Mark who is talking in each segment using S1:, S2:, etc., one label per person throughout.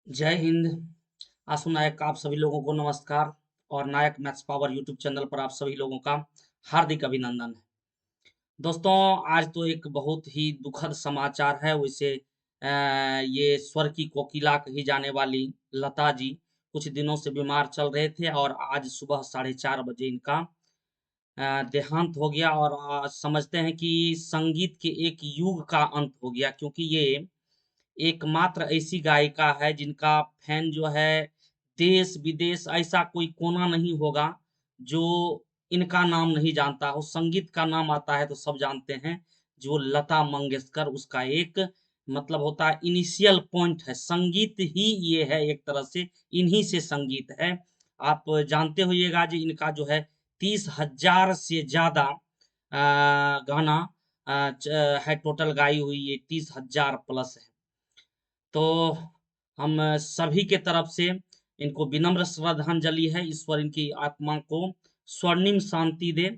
S1: जय हिंद। आंसू नायक का आप सभी लोगों को नमस्कार और नायक मैथ्स पावर यूट्यूब चैनल पर आप सभी लोगों का हार्दिक अभिनंदन है। दोस्तों, आज तो एक बहुत ही दुखद समाचार है। वैसे ये स्वर की कोकिला कही जाने वाली लता जी कुछ दिनों से बीमार चल रहे थे और आज सुबह 4:30 बजे इनका देहांत हो गया और समझते हैं कि संगीत के एक युग का अंत हो गया, क्योंकि ये एकमात्र ऐसी गायिका है जिनका फैन जो है देश विदेश ऐसा कोई कोना नहीं होगा जो इनका नाम नहीं जानता हो। संगीत का नाम आता है तो सब जानते हैं। जो लता मंगेशकर, उसका एक मतलब होता है इनिशियल पॉइंट है संगीत ही। ये है एक तरह से इन्हीं से संगीत है। आप जानते होइएगा जी, इनका जो है 30,000 से ज्यादा गाना है टोटल गाई हुई, ये 30,000 प्लस है। तो हम सभी के तरफ से इनको विनम्र श्रद्धांजलि है। ईश्वर इनकी आत्मा को स्वर्णिम शांति दे।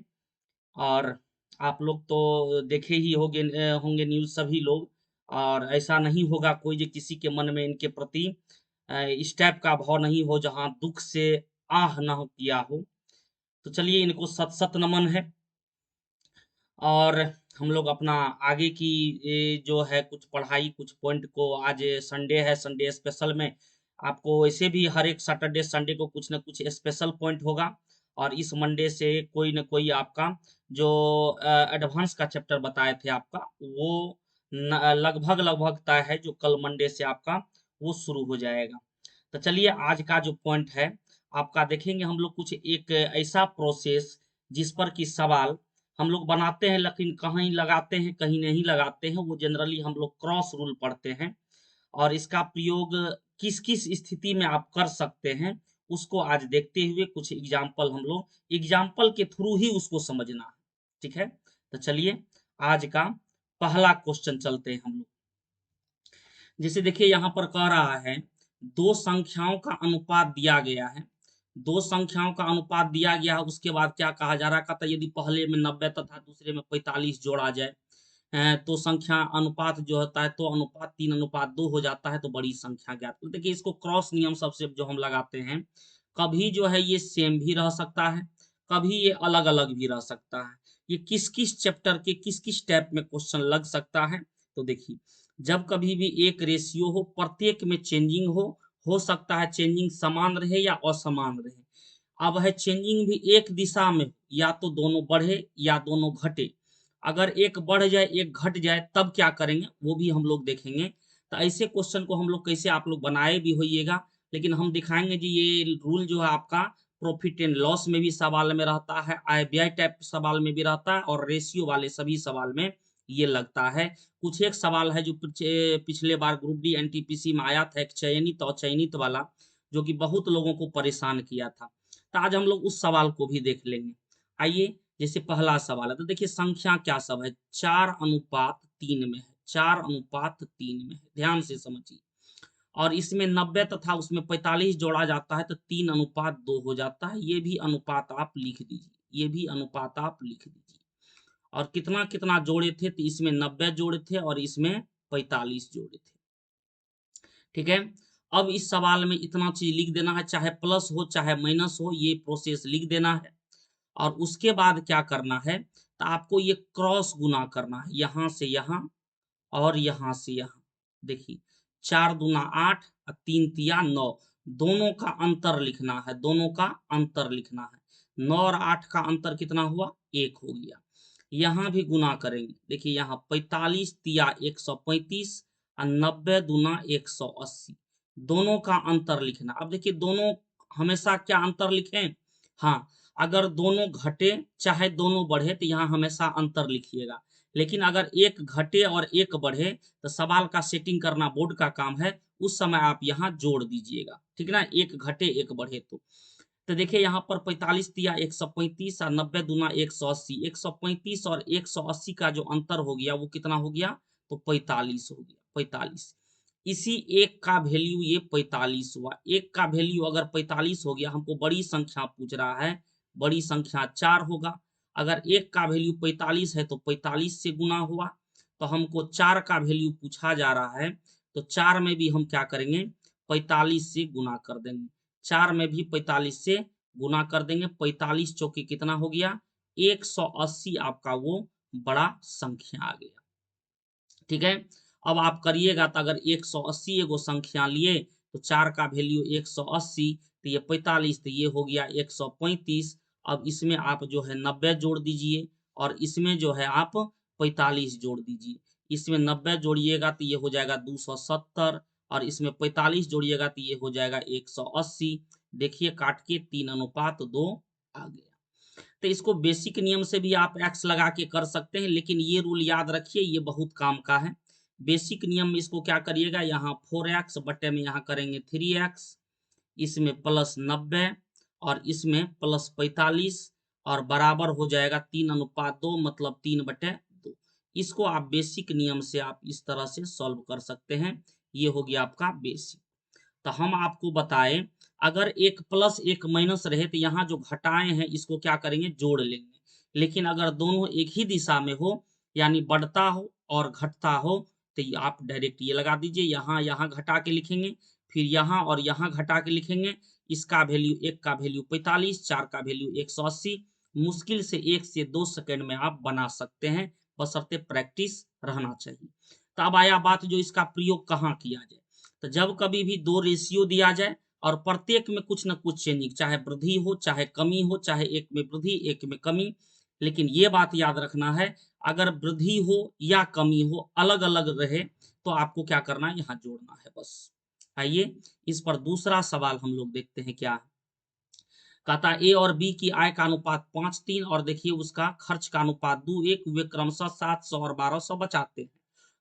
S1: और आप लोग तो देखे ही होंगे न्यूज़ सभी लोग। और ऐसा नहीं होगा कोई जो किसी के मन में इनके प्रति इस टाइप का भाव नहीं हो जहाँ दुख से आह न किया हो। तो चलिए, इनको सत सत नमन है। और हम लोग अपना आगे की ये जो है कुछ पढ़ाई कुछ पॉइंट को, आज संडे है, संडे स्पेशल में आपको वैसे भी हर एक सैटरडे संडे को कुछ ना कुछ स्पेशल पॉइंट होगा। और इस मंडे से कोई ना कोई आपका जो एडवांस का चैप्टर बताए थे आपका वो लगभग लगभग तय है, जो कल मंडे से आपका वो शुरू हो जाएगा। तो चलिए, आज का जो पॉइंट है आपका देखेंगे हम लोग कुछ एक ऐसा प्रोसेस जिस पर कि सवाल हम लोग बनाते हैं लेकिन कहीं लगाते हैं कहीं नहीं लगाते हैं। वो जनरली हम लोग क्रॉस रूल पढ़ते हैं और इसका प्रयोग किस किस स्थिति में आप कर सकते हैं उसको आज देखते हुए कुछ एग्जाम्पल हम लोग एग्जाम्पल के थ्रू ही उसको समझना है। ठीक है, तो चलिए आज का पहला क्वेश्चन चलते हैं हम लोग। जैसे देखिए यहाँ पर कह रहा है दो संख्याओं का अनुपात दिया गया है। दो संख्याओं का अनुपात दिया गया है, उसके बाद क्या कहा जा रहा है, कहता है यदि पहले में 90 तथा दूसरे में 45 जोड़ा जाए तो संख्या अनुपात जो होता है तो अनुपात 3:2 हो जाता है, तो बड़ी संख्या ज्ञात। तो देखिए इसको क्रॉस नियम सबसे जो हम लगाते हैं, कभी जो है ये सेम भी रह सकता है, कभी ये अलग अलग भी रह सकता है। ये किस किस चैप्टर के किस किस टाइप में क्वेश्चन लग सकता है। तो देखिए, जब कभी भी एक रेशियो हो, प्रत्येक में चेंजिंग हो सकता है चेंजिंग समान रहे या असमान रहे। अब है चेंजिंग भी एक दिशा में, या तो दोनों बढ़े या दोनों घटे। अगर एक बढ़ जाए एक घट जाए तब क्या करेंगे वो भी हम लोग देखेंगे। तो ऐसे क्वेश्चन को हम लोग कैसे आप लोग बनाए भी होइएगा, लेकिन हम दिखाएंगे जी ये रूल जो है आपका प्रॉफिट एंड लॉस में भी सवाल में रहता है, आय व्यय टाइप सवाल में भी रहता है, और रेशियो वाले सभी सवाल में ये लगता है। कुछ एक सवाल है जो पिछले बार ग्रुप डी एनटीपीसी में आया था, एक चयनित और चयनित वाला, जो कि बहुत लोगों को परेशान किया था। तो आज हम लोग उस सवाल को भी देख लेंगे। आइए, जैसे पहला सवाल है तो देखिए संख्या क्या सब है, 4:3 में है, 4:3 में है, ध्यान से समझिए। और इसमें 90 तथा उसमें 45 जोड़ा जाता है तो 3:2 हो जाता है। ये भी अनुपात आप लिख दीजिए, ये भी अनुपात आप लिख दीजिए। और कितना कितना जोड़े थे, तो इसमें 90 जोड़े थे और इसमें 45 जोड़े थे। ठीक है, अब इस सवाल में इतना चीज लिख देना है, चाहे प्लस हो चाहे माइनस हो, ये प्रोसेस लिख देना है। और उसके बाद क्या करना है, तो आपको ये क्रॉस गुना करना है, यहां से यहां और यहां से यहां। देखिए 4×2 = 8 और 3×3 = 9, दोनों का अंतर लिखना है, दोनों का अंतर लिखना है। 9 और 8 का अंतर कितना हुआ, 1 हो गया। यहाँ भी गुना करेंगे, देखिए यहाँ 45×3 = 135 और 90×2 = 180, दोनों का अंतर लिखना। अब देखिए दोनों हमेशा क्या अंतर लिखें, हाँ, अगर दोनों घटे चाहे दोनों बढ़े तो यहाँ हमेशा अंतर लिखिएगा। लेकिन अगर एक घटे और एक बढ़े तो सवाल का सेटिंग करना बोर्ड का काम है, उस समय आप यहाँ जोड़ दीजिएगा, ठीक ना, एक घटे एक बढ़े तो देखिए यहाँ पर 45×3 = 135 और 90×2 = 180। 135 और 180 का जो अंतर हो गया वो कितना हो गया, तो 45 हो गया, 45। इसी एक का वैल्यू ये 45 हुआ, एक का वैल्यू अगर 45 हो गया, हमको बड़ी संख्या पूछ रहा है, बड़ी संख्या 4 होगा। अगर एक का वैल्यू 45 है तो 45 से गुना हुआ, तो हमको 4 का वैल्यू पूछा जा रहा है, तो 4 में भी हम क्या करेंगे, 45 से गुना कर देंगे, 4 में भी 45 से गुना कर देंगे, 45 चौके कितना हो गया 180 आपका वो बड़ा संख्या आ गया। ठीक है, अब आप करिएगा तो अगर 180 एगो संख्या लिए तो 4 का वैल्यू 180, तो ये 45, तो ये हो गया 135। अब इसमें आप जो है 90 जोड़ दीजिए और इसमें जो है आप 45 जोड़ दीजिए। इसमें 90 जोड़िएगा तो ये हो जाएगा 270 और इसमें 45 जोड़िएगा तो ये हो जाएगा 180। देखिए काट के 3:2 आ गया। तो इसको बेसिक नियम से भी आप एक्स लगा के कर सकते हैं, लेकिन ये रूल याद रखिए, ये बहुत काम का है। बेसिक नियम में इसको क्या करिएगा, यहाँ 4x बटे में यहाँ करेंगे 3x, इसमें प्लस 90 और इसमें प्लस 45 और बराबर हो जाएगा 3:2, मतलब 3/2। इसको आप बेसिक नियम से आप इस तरह से सॉल्व कर सकते हैं। ये हो गया आपका बेसिक। तो हम आपको बताएं, अगर एक प्लस एक माइनस रहे तो यहाँ जो घटाए हैं इसको क्या करेंगे, जोड़ लेंगे। लेकिन अगर दोनों एक ही दिशा में हो, यानी बढ़ता हो और घटता हो, तो आप डायरेक्ट ये लगा दीजिए, यहाँ यहाँ घटा के लिखेंगे, फिर यहाँ और यहाँ घटा के लिखेंगे। इसका वैल्यू, एक का वैल्यू 45, 4 का वैल्यू 180। मुश्किल से 1 से 2 सेकंड में आप बना सकते हैं, बशर्ते प्रैक्टिस रहना चाहिए। तो अब आया बात जो इसका प्रयोग कहाँ किया जाए। तो जब कभी भी दो रेशियो दिया जाए और प्रत्येक में कुछ न कुछ चेंजिंग, चाहे वृद्धि हो चाहे कमी हो, चाहे एक में वृद्धि एक में कमी, लेकिन ये बात याद रखना है, अगर वृद्धि हो या कमी हो अलग अलग रहे तो आपको क्या करना है, यहाँ जोड़ना है बस। आइए इस पर दूसरा सवाल हम लोग देखते हैं क्या है। कहता ए और बी की आय का अनुपात 5:3 और देखिए उसका खर्च का अनुपात 2:1, वे क्रमशः 700 और 1200 बचाते हैं।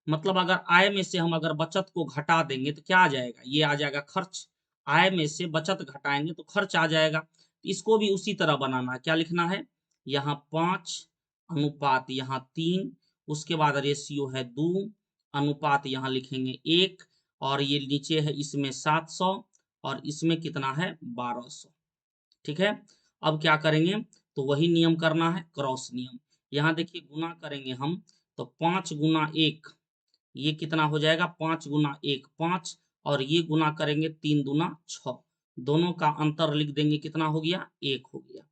S1: मतलब अगर आय में से हम अगर बचत को घटा देंगे तो क्या आ जाएगा, ये आ जाएगा खर्च। आय में से बचत घटाएंगे तो खर्च आ जाएगा। इसको भी उसी तरह बनाना है, क्या लिखना है, यहाँ 5 अनुपात यहाँ 3, उसके बाद रेशियो है 2 अनुपात यहाँ लिखेंगे 1, और ये नीचे है इसमें 700 और इसमें कितना है 1200। ठीक है, अब क्या करेंगे, तो वही नियम करना है, क्रॉस नियम। यहाँ देखिए गुना करेंगे हम, तो 5 गुना 1, ये कितना हो जाएगा 5 गुना 1 5, और ये गुना करेंगे 3 दूना 6, दोनों का अंतर लिख देंगे, कितना हो गया 1 हो गया।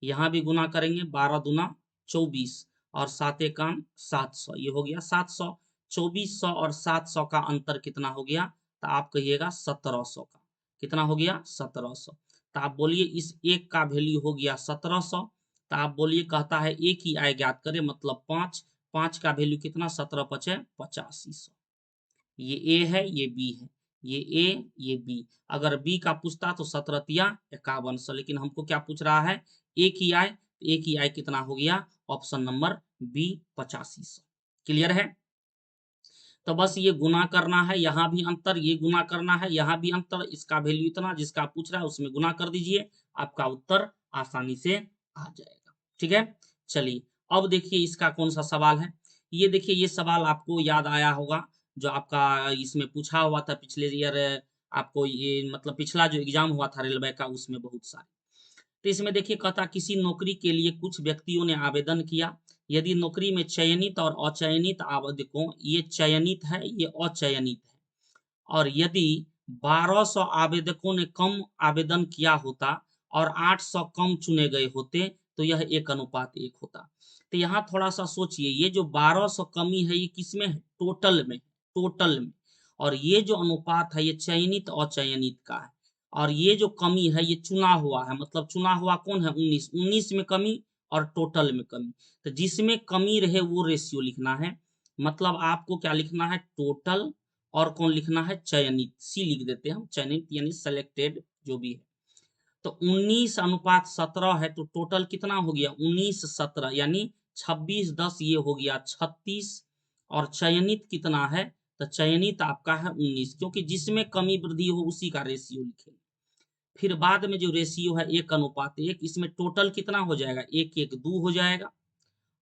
S1: यहाँ भी गुना करेंगे 12 दूना 24 और 7 एकान 700, ये हो गया 700। 2400 और 700 का अंतर कितना हो गया, तो आप कहिएगा 1700 का, कितना हो गया 1700। तो आप बोलिए इस एक का वैल्यू हो गया 1700, तो आप बोलिए कहता है एक ही आय ज्ञात करें, मतलब 5, 5 का वैल्यू कितना 17 पचे 8500। ये ए है ये बी है, ये ए ये बी। अगर बी का पूछता तो 17 5100, लेकिन हमको क्या पूछ रहा है, एक ही आय, एक ही आय कितना हो गया, ऑप्शन नंबर बी 8500। क्लियर है। तो बस ये गुना करना है, यहाँ भी अंतर, ये गुना करना है, यहाँ भी अंतर, इसका वैल्यू इतना जिसका पूछ रहा है उसमें गुना कर दीजिए, आपका उत्तर आसानी से आ जाएगा। ठीक है, चलिए अब देखिए इसका कौन सा सवाल है। ये देखिए ये सवाल आपको याद आया होगा, जो आपका इसमें पूछा हुआ था पिछले ईयर, आपको ये मतलब पिछला जो एग्जाम हुआ था रेलवे का, उसमें बहुत सारे। तो इसमें देखिए कहता किसी नौकरी के लिए कुछ व्यक्तियों ने आवेदन किया, यदि नौकरी में चयनित और अचयनित आवेदकों, ये चयनित है ये अचयनित है, और यदि 1200 आवेदकों ने कम आवेदन किया होता और 800 कम चुने गए होते तो यह 1:1 होता। तो यहाँ थोड़ा सा सोचिए, ये जो 1200 कमी है ये किसमें है, टोटल में, टोटल में, और ये जो अनुपात है ये चयनित अचयनित का है, और ये जो कमी है ये चुना हुआ है, मतलब चुना हुआ कौन है 19, 19 में कमी और टोटल में कमी। तो जिसमें कमी रहे वो रेशियो लिखना है, मतलब आपको क्या लिखना है, टोटल, और कौन लिखना है, चयनित, सी लिख देते हैं हम, चयनित यानी सेलेक्टेड जो भी है। तो 19:17 है, तो टोटल कितना हो गया 19:17, यानी 26:10, ये हो गया 36, और चयनित कितना है, तो चयनित आपका है 19, क्योंकि जिसमें कमी वृद्धि हो उसी का रेशियो लिखेंगे। फिर बाद में जो रेशियो है 1:1, इसमें टोटल कितना हो जाएगा 1:1 हो जाएगा,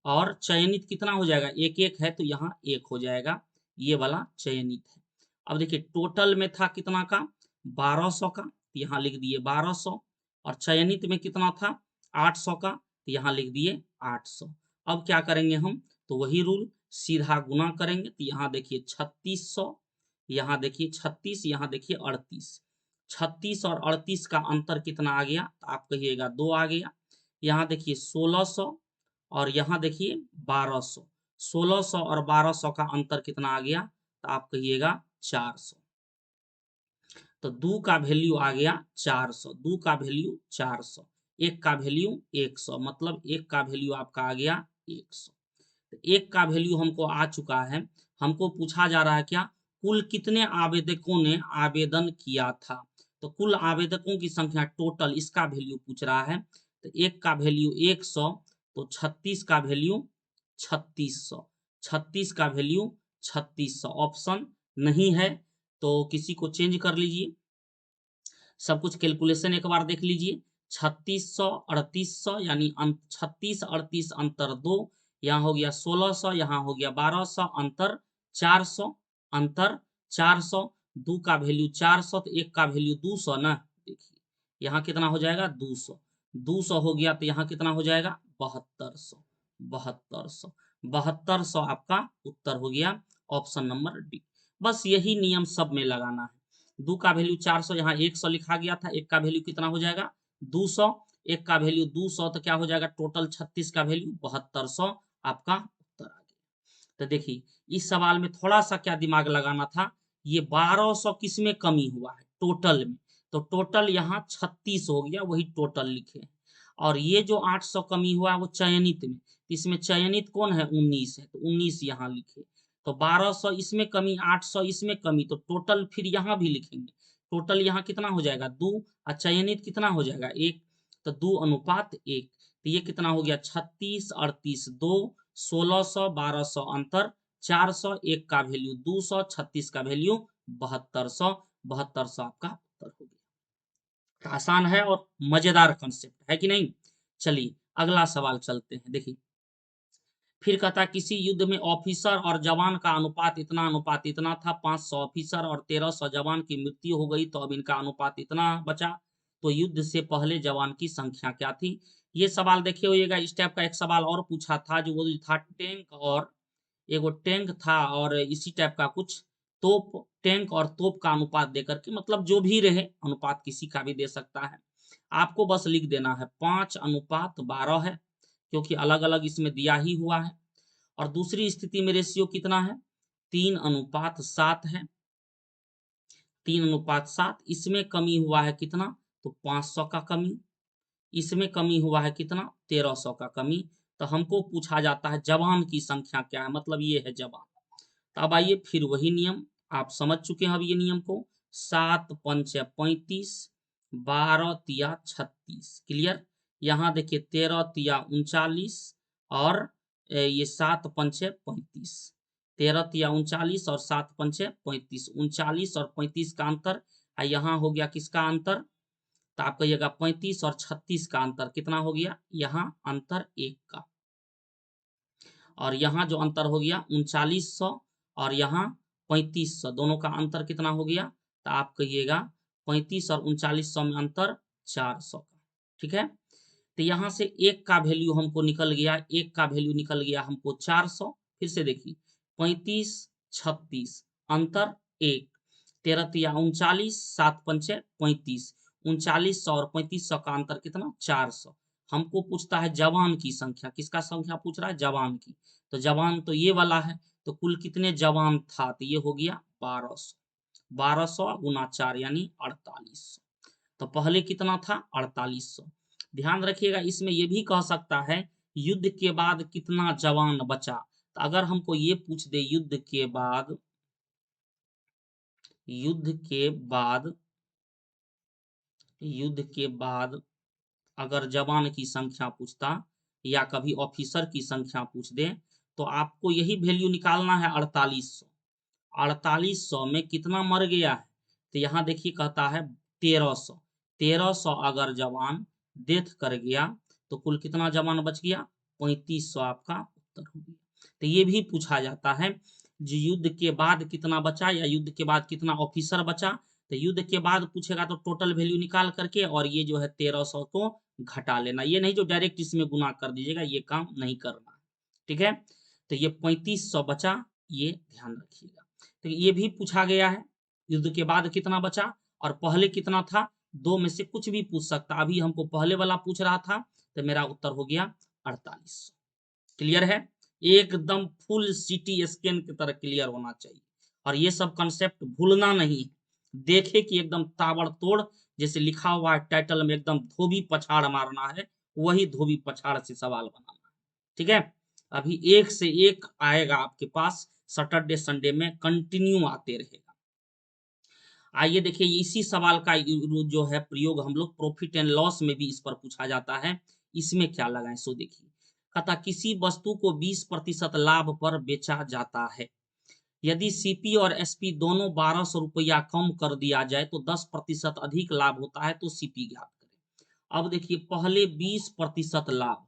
S1: और चयनित कितना हो जाएगा 1:1 है तो यहाँ 1 हो जाएगा, ये वाला चयनित है। अब देखिए टोटल में था कितना का 1200 का, तो यहाँ लिख दिए 1200, और चयनित में कितना था 800 का, तो यहाँ लिख दिए 800। अब क्या करेंगे हम, तो वही रूल, सीधा गुना करेंगे, तो यहाँ देखिए 3600, यहाँ देखिए 36, यहाँ देखिए 38, 36 और 38 का अंतर कितना आ गया, तो आप कहिएगा 2 आ गया। यहाँ देखिए 1600 और यहाँ देखिए 1200, 1600 और 1200 का अंतर कितना आ गया, तो आप कहिएगा 400। तो 2 का वैल्यू आ गया 400, 2 का वैल्यू 400, 1 का वैल्यू 100, मतलब 1 का वैल्यू आपका आ गया 100। तो 1 का वैल्यू हमको आ चुका है। हमको पूछा जा रहा है क्या, कुल कितने आवेदकों ने आवेदन किया था। तो कुल आवेदकों की संख्या टोटल, इसका वैल्यू पूछ रहा है। तो 1 का वैल्यू 100, तो 36 का वैल्यू 3600, 36 का वैल्यू 3600। ऑप्शन नहीं है तो किसी को चेंज कर लीजिए। सब कुछ कैलकुलेशन एक बार देख लीजिए। 3600 3800 यानी 36 38 अंतर 2, यहाँ हो गया 1600, यहाँ हो गया 1200, अंतर 400, अंतर 400। 2 का वैल्यू 400, तो 1 का वैल्यू 200 ना। देखिए यहाँ कितना हो जाएगा 200, 200 हो गया, तो यहाँ कितना हो जाएगा 7200, 7200, 7200 आपका उत्तर हो गया ऑप्शन नंबर डी। बस यही नियम सब में लगाना है। 2 का वैल्यू 400, यहाँ 100 लिखा गया था, 1 का वैल्यू कितना हो जाएगा 200, 1 का वैल्यू 200, तो क्या हो जाएगा टोटल 36 का वैल्यू 7200, आपका उत्तर आ गया। तो देखिए इस सवाल में थोड़ा सा क्या दिमाग लगाना था, ये 1200 किस में कमी हुआ है, टोटल में। तो टोटल यहाँ 36 हो गया, वही टोटल लिखे। और ये जो 800 कमी हुआ है वो चयनित में, इसमें चयनित कौन है 19 है, तो 19 यहाँ लिखे। तो 1200 इसमें कमी, 800 इसमें कमी, तो टोटल फिर यहाँ भी लिखेंगे। टोटल यहाँ कितना हो जाएगा 2, और चयनित कितना हो जाएगा 1, तो 2:1। तो ये कितना हो गया 36 38 2, 1600 1200 अंतर 400, 1 का वैल्यू 200, 36 का वैल्यू 7200, 7200 आपका उत्तर हो गया। आसान है और मजेदार कंसेप्ट है कि नहीं। चलिए अगला सवाल चलते हैं। देखिए फिर कहता है किसी युद्ध में ऑफिसर और जवान का अनुपात इतना था, 500 ऑफिसर और 1300 जवान की मृत्यु हो गई, तो अब इनका अनुपात इतना बचा। तो युद्ध से पहले जवान की संख्या क्या थी। ये सवाल देखे होइएगा। इस टाइप का एक सवाल और पूछा था, जो वो था टैंक और एगो टैंक था, और इसी टाइप का कुछ तोप, टैंक और तोप का अनुपात देकर के, मतलब जो भी रहे अनुपात किसी का भी दे सकता है। आपको बस लिख देना है 5:12 है, क्योंकि अलग अलग इसमें दिया ही हुआ है। और दूसरी स्थिति में रेशियो कितना है 3:7 है, 3:7। इसमें कमी हुआ है कितना, तो 500 का कमी। इसमें कमी हुआ है कितना 1300 का कमी। तो हमको पूछा जाता है जवान की संख्या क्या है, मतलब ये है जवान। तो अब आइए फिर वही नियम, आप समझ चुके हैं अब ये नियम को। 7 पंचे 35, 12 तिया 36, क्लियर। यहाँ देखिए 13 तिया 39, और ये 7 पंचे 35, 13 तिया 39 और 7 पंचे 35, 39 और 35 का अंतर। यहाँ हो गया किसका अंतर, तो आप कहिएगा 35 और 36 का अंतर कितना हो गया, यहाँ अंतर 1 का। और यहाँ जो अंतर हो गया 3900 और यहाँ 3500, दोनों का अंतर कितना हो गया, तो आप कहिएगा 35 और 3900 में अंतर 400 का। ठीक है। तो यहाँ से 1 का वैल्यू हमको निकल गया, 1 का वैल्यू निकल गया हमको 400। फिर से देखिए 35 36 अंतर 1, 13 तिया 39, 7 पंचे 35, 3900 और 3500 का अंतर कितना 400। हमको पूछता है जवान की संख्या, किसका संख्या पूछ रहा है, जवान की। तो जवान तो ये वाला है, तो कुल कितने जवान था, तो ये हो गया 1200, 1200 गुना 4 यानी 4800। तो पहले कितना था 4800। ध्यान रखिएगा इसमें ये भी कह सकता है युद्ध के बाद कितना जवान बचा। तो अगर हमको ये पूछ दे युद्ध के बाद युद्ध के बाद अगर जवान की संख्या पूछता, या कभी ऑफिसर की संख्या पूछ दे, तो आपको यही वैल्यू निकालना है 4800। 4800 में कितना मर गया है, तो यहाँ देखिए कहता है 1300, 1300 अगर जवान डेथ कर गया, तो कुल कितना जवान बच गया 3500, आपका उत्तर हो गया। तो ये भी पूछा जाता है जो युद्ध के बाद कितना बचा, या युद्ध के बाद कितना ऑफिसर बचा। तो युद्ध के बाद पूछेगा तो टोटल वैल्यू निकाल करके, और ये जो है 1300 को घटा लेना, ये नहीं जो डायरेक्ट इसमें गुना कर दीजिएगा, ये काम नहीं करना। ठीक है। तो ये 3500 बचा, ये ध्यान रखिएगा। तो ये भी पूछा गया है युद्ध के बाद कितना बचा, और पहले कितना था, 2 में से कुछ भी पूछ सकता। अभी हमको पहले वाला पूछ रहा था, तो मेरा उत्तर हो गया 4800। क्लियर है, एकदम फुल सिटी स्कैन की तरह क्लियर होना चाहिए। और ये सब कंसेप्ट भूलना नहीं है, देखे कि एकदम ताबड़तोड़ जैसे लिखा हुआ है टाइटल में, एकदम धोबी पछाड़ मारना है, वही धोबी पछाड़ से सवाल बनाना है। ठीक है, अभी एक से एक आएगा आपके पास, सैटरडे संडे में कंटिन्यू आते रहेगा। आइए देखिए, इसी सवाल का जो है प्रयोग हम लोग प्रॉफिट एंड लॉस में भी इस पर पूछा जाता है। इसमें क्या लगाएं, सो देखिए, कहता किसी वस्तु को 20% लाभ पर बेचा जाता है। यदि सीपी और एसपी दोनों 1200 रुपया कम कर दिया जाए तो 10% अधिक लाभ होता है, तो सीपी ज्ञात करें। अब देखिए, पहले 20% लाभ,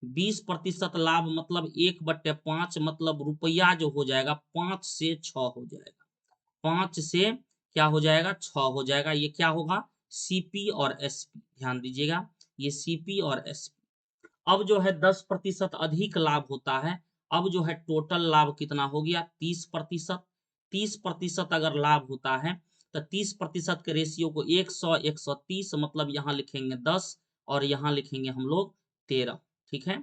S1: 20% लाभ मतलब 1/5, मतलब रुपया जो हो जाएगा 5 से 6 हो जाएगा, 5 से क्या हो जाएगा, 6 हो जाएगा। ये क्या होगा, सीपी और एसपी, ध्यान दीजिएगा, ये सीपी और एसपी। अब जो है 10% अधिक लाभ होता है, अब जो है टोटल लाभ कितना हो गया, 30%। 30% अगर लाभ होता है तो 30% के रेशियो को 100 130, मतलब यहाँ लिखेंगे 10 और यहाँ लिखेंगे हम लोग 13। ठीक है,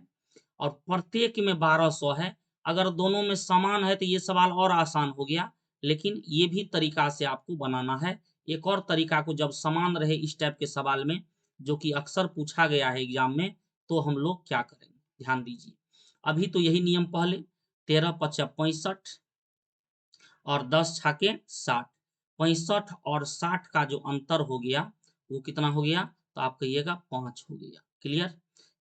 S1: और प्रत्येक में 1200 है। अगर दोनों में समान है तो ये सवाल और आसान हो गया, लेकिन ये भी तरीका से आपको बनाना है। एक और तरीका को, जब समान रहे इस टाइप के सवाल में, जो कि अक्सर पूछा गया है एग्जाम में, तो हम लोग क्या करेंगे, ध्यान दीजिए। अभी तो यही नियम पहले, 13 पचा 65 और 10 छाके 60, 65 और 60 का जो अंतर हो गया वो कितना हो गया, तो आप कहिएगा 5 हो गया। क्लियर,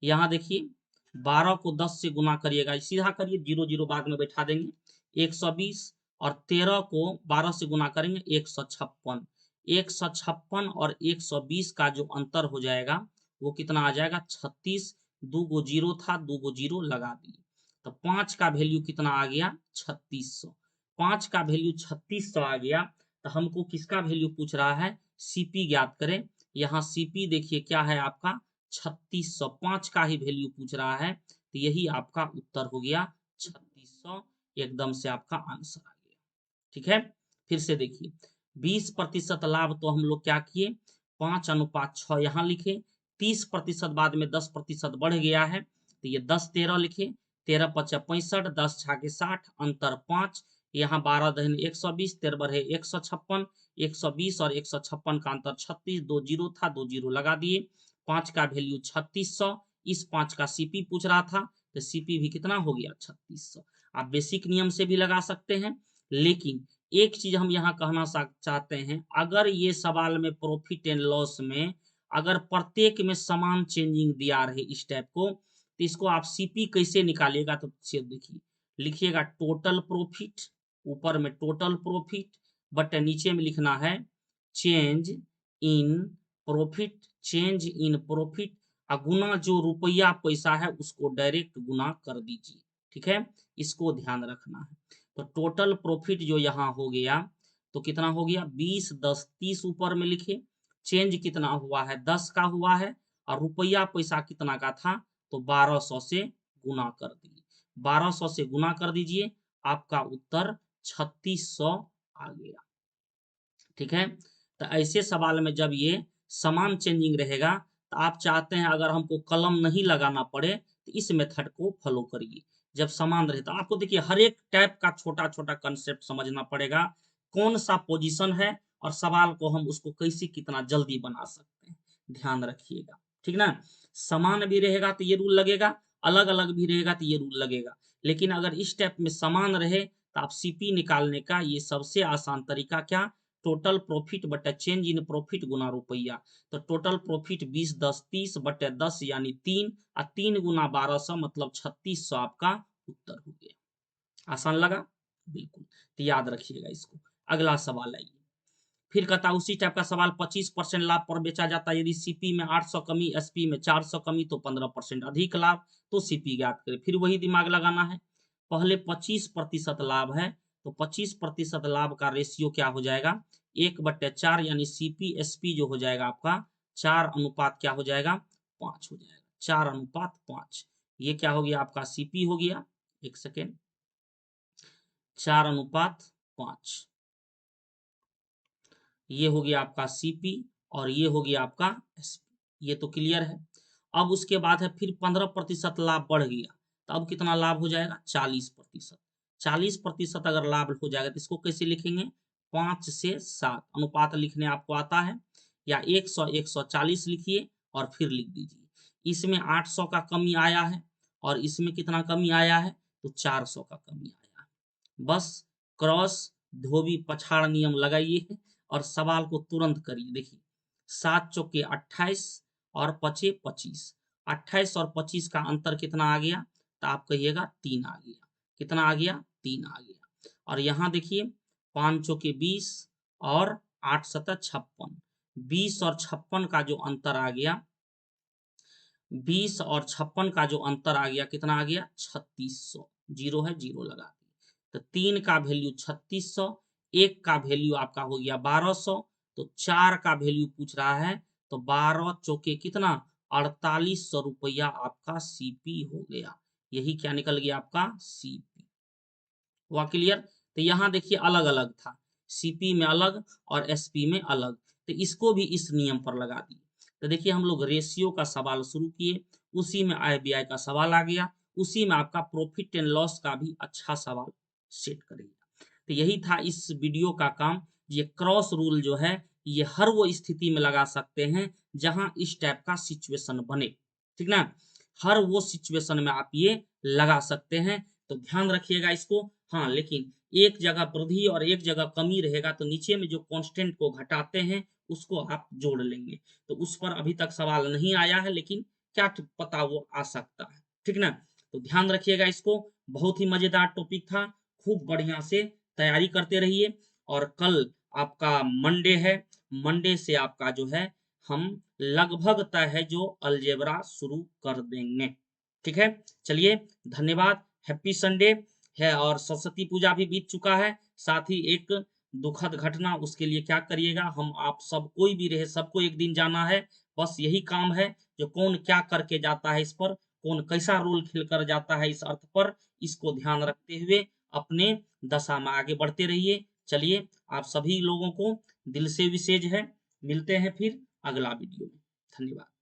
S1: यहाँ देखिए 12 को 10 से गुना करिएगा, सीधा करिए, 0 0 बाद में बैठा देंगे, 120, और 13 को 12 से गुना करेंगे 156, 156 और 120 का जो अंतर हो जाएगा वो कितना आ जाएगा, 36। 2 गो 0 था, 2 गो 0 लगा दिए, तो 5 का वैल्यू कितना आ गया, 3600। 5 का वैल्यू 3600 आ गया, तो हमको किसका वैल्यू पूछ रहा है, सीपी ज्ञात करें। यहाँ सीपी देखिए क्या है आपका, 3600, 5 का ही वैल्यू पूछ रहा है, तो यही आपका उत्तर हो गया 3600, एकदम से आपका आंसर आ गया। ठीक है, फिर से देखिए, 20% लाभ तो हम लोग क्या किए, 5:6 यहाँ लिखे, 30% बाद में 10% बढ़ गया है, तो ये 10 13 लिखे, 13 पचा 65, 10 छाके 60, अंतर 5, यहाँ 12 दहन 120, 13 बढ़े 156, 120 और 156 का अंतर 36, 2 जीरो था, 2 जीरो लगा दिए, 5 का वैल्यू 3600, इस 5 का सीपी पूछ रहा था, तो सीपी भी कितना हो गया, 3600। आप बेसिक नियम से भी लगा सकते हैं, लेकिन एक चीज हम यहाँ कहना चाहते हैं, अगर ये सवाल में प्रॉफिट एंड लॉस में अगर प्रत्येक में समान चेंजिंग दिया रहे इस टाइप को, तो इसको आप सीपी कैसे निकालिएगा, तो देखिए, लिखिएगा टोटल प्रॉफिट, ऊपर में टोटल प्रॉफिट, बट नीचे में लिखना है change in profit, change in profit, गुना जो रुपया पैसा है उसको डायरेक्ट गुना कर दीजिए। ठीक है, इसको ध्यान रखना है। तो टोटल प्रॉफिट जो यहाँ हो गया, तो कितना हो गया, 20 10 30 ऊपर में लिखे, चेंज कितना हुआ है, 10 का हुआ है, और रुपया पैसा कितना का था, तो 1200 से गुना कर दिए, 1200 से गुना कर दीजिए, आपका उत्तर 3600 आ गया। ठीक है, तो ऐसे सवाल में जब ये समान चेंजिंग रहेगा, तो आप चाहते हैं अगर हमको कलम नहीं लगाना पड़े तो इस मेथड को फॉलो करिए। जब समान रहे तो आपको देखिए हर एक टाइप का छोटा छोटा कंसेप्ट समझना पड़ेगा, कौन सा पोजीशन है और सवाल को हम उसको कैसे कितना जल्दी बना सकते हैं, ध्यान रखिएगा। ठीक ना, समान भी रहेगा तो ये रूल लगेगा, अलग अलग भी रहेगा तो ये रूल लगेगा, लेकिन अगर इस टाइप में समान रहे तो आप सीपी निकालने का ये सबसे आसान तरीका क्या, टोटल प्रॉफिट बटे चेंज इन प्रॉफिट गुना रुपया, तो टोटल प्रॉफिट 20 10 30 बटे 10 यानी 3, और 3 गुना 1200 मतलब 3600 आपका उत्तर हो गया। आसान लगा, बिल्कुल, तो याद रखिएगा इसको। अगला सवाल आइए, फिर कहता है उसी टाइप का सवाल, 25% लाभ पर बेचा जाता है, यदि सीपी में 800 कमी, एसपी में 400 कमी, तो 15% अधिक लाभ, तो सीपी ज्ञात करें। फिर वही दिमाग लगाना है, पहले 25% लाभ है, तो 25% लाभ का रेशियो क्या हो जाएगा, 1/4, यानी सीपी एसपी जो हो जाएगा आपका 4 अनुपात क्या हो जाएगा, 5 हो जाएगा, 4 अनुपात 5। ये क्या हो गया आपका सीपी हो गया, एक सेकेंड, 4 अनुपात 5। ये हो गया आपका सीपी और ये हो गया आपका एसपी। ये तो क्लियर है। अब उसके बाद है फिर 15% लाभ बढ़ गया, तो अब कितना लाभ हो जाएगा? 40%। 40% अगर लाभ हो जाएगा तो इसको कैसे लिखेंगे? 5 से 7 अनुपात लिखने आपको आता है, या 100 140 लिखिए और फिर लिख दीजिए। इसमें 800 का कमी आया है और इसमें कितना कमी आया है? तो 400 का कमी आया है। बस क्रॉस धोबी पछाड़ नियम लगाइए और सवाल को तुरंत करिए। देखिए 7 चौके 28 और 5 25, 28 और 25 का अंतर कितना आ गया? तो आप कहिएगा 3 आ गया। कितना आ गया? 3 आ गया। और यहाँ देखिए 5 चौके 20 और 8 सतह 56, 20 और 56 का जो अंतर आ गया, 20 और 56 का जो अंतर आ गया कितना आ गया? 3600। जीरो है, जीरो लगा दिए। तो 3 का वैल्यू 3600, 1 का वैल्यू आपका हो गया 1200, तो 4 का वैल्यू पूछ रहा है, तो 12 चौके कितना? 4800 रुपया आपका सीपी हो गया। यही क्या निकल गया? आपका सीपी। हुआ क्लियर? तो यहाँ देखिए अलग अलग था, सीपी में अलग और एसपी में अलग, तो इसको भी इस नियम पर लगा दिए। तो देखिए हम लोग रेशियो का सवाल शुरू किए, उसी में आय व्यय का सवाल आ गया, उसी में आपका प्रॉफिट एंड लॉस का भी अच्छा सवाल सेट करेगा। तो यही था इस वीडियो का काम। ये क्रॉस रूल जो है ये हर वो स्थिति में लगा सकते हैं जहां इस टाइप का सिचुएशन बने, ठीक ना? हर वो सिचुएशन में आप ये लगा सकते हैं, तो ध्यान रखिएगा इसको। हाँ, लेकिन एक जगह वृद्धि और एक जगह कमी रहेगा तो नीचे में जो कांस्टेंट को घटाते हैं उसको आप जोड़ लेंगे। तो उस पर अभी तक सवाल नहीं आया है, लेकिन क्या पता वो आ सकता है, ठीक ना? तो ध्यान रखिएगा इसको। बहुत ही मजेदार टॉपिक था, खूब बढ़िया से तैयारी करते रहिए। और कल आपका मंडे है, मंडे से आपका जो है हम लगभग तय है जो अलजेब्रा शुरू कर देंगे, ठीक है? चलिए, धन्यवाद। हैप्पी संडे है। और सरस्वती पूजा भी बीत चुका है, साथ ही एक दुखद घटना, उसके लिए क्या करिएगा, हम आप सब कोई भी रहे सबको एक दिन जाना है। बस यही काम है, जो कौन क्या करके जाता है इस पर, कौन कैसा रोल खेल कर जाता है इस अर्थ पर, इसको ध्यान रखते हुए अपने दशा में आगे बढ़ते रहिए। चलिए, आप सभी लोगों को दिल से विशेष है। मिलते हैं फिर अगला वीडियो में। धन्यवाद।